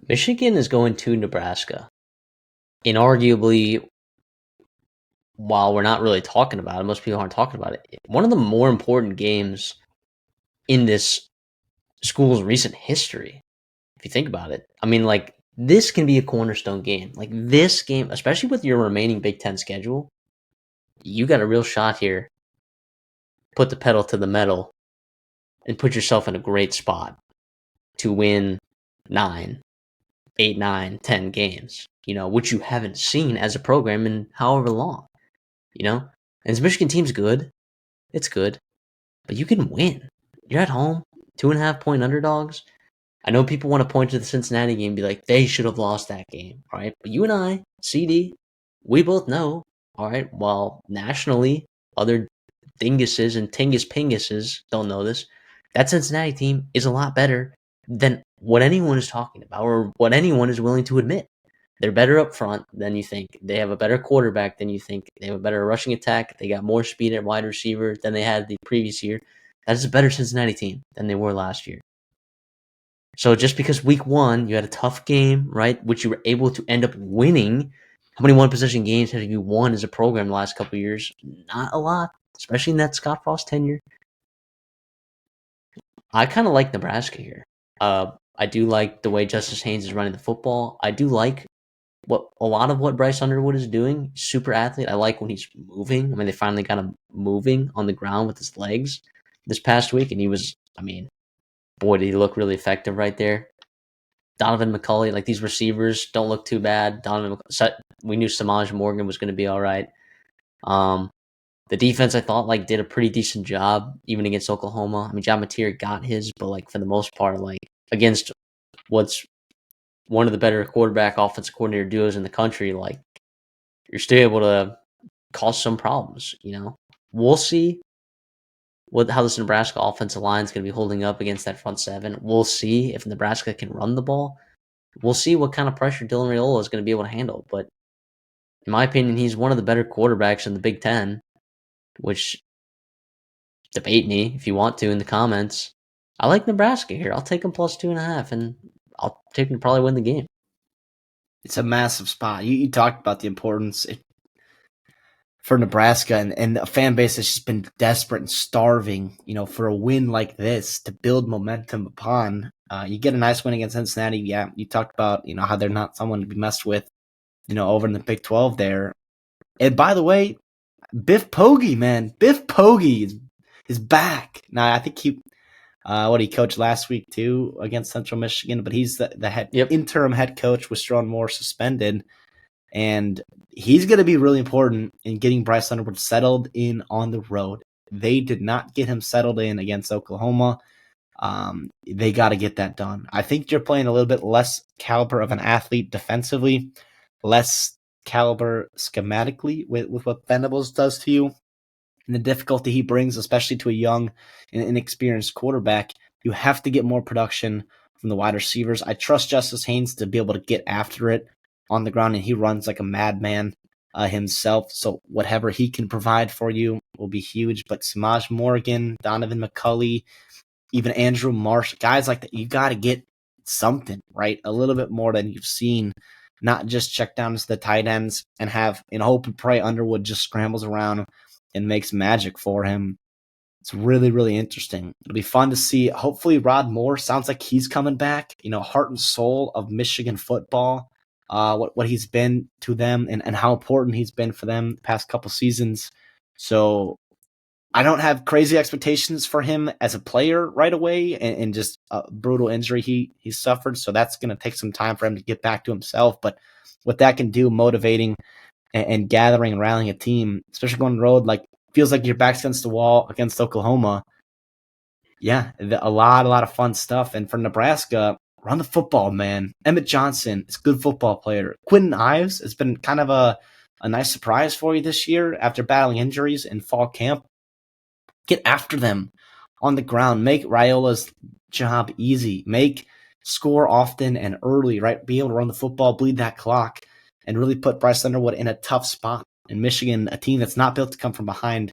Michigan is going to Nebraska. Inarguably, while we're not really talking about it, most people aren't talking about it. One of the more important games in this school's recent history, if you think about it. I mean, like, this can be a cornerstone game. Like, this game, especially with your remaining Big Ten schedule, you got a real shot here. Put the pedal to the metal and put yourself in a great spot to win 9, 8, 9, 10 games, which you haven't seen as a program in however long, And this Michigan team's good. It's good. But you can win. You're at home, 2.5-point underdogs. I know people want to point to the Cincinnati game and be like, they should have lost that game, right? But you and I, CD, we both know, all right, while nationally, other dinguses and tingus pinguses don't know this, that Cincinnati team is a lot better than what anyone is talking about or what anyone is willing to admit. They're better up front than you think. They have a better quarterback than you think. They have a better rushing attack. They got more speed at wide receiver than they had the previous year. That is a better Cincinnati team than they were last year. So just because week 1, you had a tough game, right, which you were able to end up winning, how many one-possession games have you won as a program the last couple of years? Not a lot, especially in that Scott Frost tenure. I kind of like Nebraska here. I do like the way Justice Haynes is running the football. I do like a lot of what Bryce Underwood is doing. Super athlete. I like when he's moving. I mean, they finally got him moving on the ground with his legs this past week, and he was, boy, did he look really effective right there. Donovan McCulley, like, these receivers don't look too bad. We knew Samaj Morgan was going to be all right. The defense, I thought, like, did a pretty decent job even against Oklahoma. I mean, John Mateer got his, but, like, for the most part, like, against what's one of the better quarterback offensive coordinator duos in the country, like, you're still able to cause some problems. We'll see how this Nebraska offensive line is going to be holding up against that front seven. We'll see if Nebraska can run the ball. We'll see what kind of pressure Dylan Raiola is going to be able to handle. But in my opinion, he's one of the better quarterbacks in the Big Ten, which, debate me if you want to in the comments. I like Nebraska here. I'll take them plus 2.5, and I'll take them to probably win the game. It's a massive spot. You talked about the importance for Nebraska and a fan base that's just been desperate and starving, for a win like this to build momentum upon. You get a nice win against Cincinnati. Yeah, you talked about, how they're not someone to be messed with, over in the Big 12 there. And by the way, Biff Poggi, man. Biff Poggi is back. Now, I think he coached last week too against Central Michigan, but he's the interim head coach with Strone Moore suspended. And he's going to be really important in getting Bryce Underwood settled in on the road. They did not get him settled in against Oklahoma. They got to get that done. I think you're playing a little bit less caliber of an athlete defensively, less caliber schematically with what Venables does to you, and the difficulty he brings, especially to a young and inexperienced quarterback. You have to get more production from the wide receivers. I trust Justice Haynes to be able to get after it on the ground, and he runs like a madman himself. So whatever he can provide for you will be huge. But Samaj Morgan, Donovan McCulley, even Andrew Marsh, guys like that, you got to get something, right? A little bit more than you've seen. Not just check down to the tight ends and have, hope and pray Underwood just scrambles around and makes magic for him. It's really, really interesting. It'll be fun to see. Hopefully Rod Moore sounds like he's coming back, heart and soul of Michigan football. What he's been to them and how important he's been for them the past couple seasons. So I don't have crazy expectations for him as a player right away, and just a brutal injury he suffered. So that's going to take some time for him to get back to himself. But what that can do, motivating and gathering and rallying a team, especially going on the road, like, feels like your back's against the wall against Oklahoma. Yeah, a lot of fun stuff. And for Nebraska, run the football, man. Emmett Johnson is a good football player. Quentin Ives has been kind of a nice surprise for you this year after battling injuries in fall camp. Get after them on the ground. Make Raiola's job easy. Score often and early, right? Be able to run the football, bleed that clock, and really put Bryce Underwood in a tough spot. In Michigan, a team that's not built to come from behind.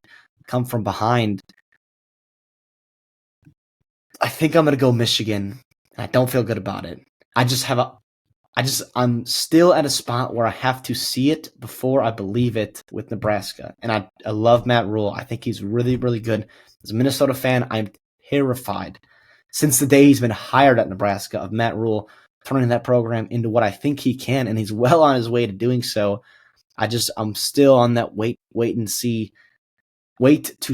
I think I'm going to go Michigan. I don't feel good about it. I just have I'm still at a spot where I have to see it before I believe it with Nebraska. And I love Matt Rule. I think he's really, really good. As a Minnesota fan, I'm terrified since the day he's been hired at Nebraska of Matt Rule turning that program into what I think he can, and he's well on his way to doing so. I'm still on that wait to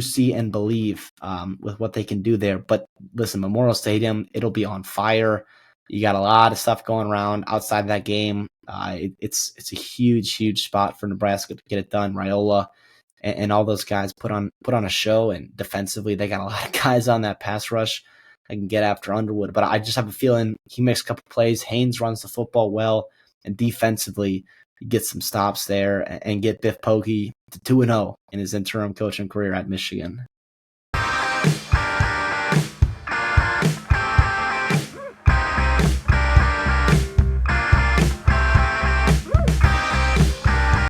see and believe with what they can do there. But listen, Memorial Stadium, it'll be on fire. You got a lot of stuff going around outside of that game. It's a huge spot for Nebraska to get it done. Raiola and all those guys put on a show, and defensively they got a lot of guys on that pass rush that can get after Underwood. But I just have a feeling he makes a couple plays. Haynes runs the football well, and defensively get some stops there and get Biff Poggi to 2-0 in his interim coaching career at Michigan.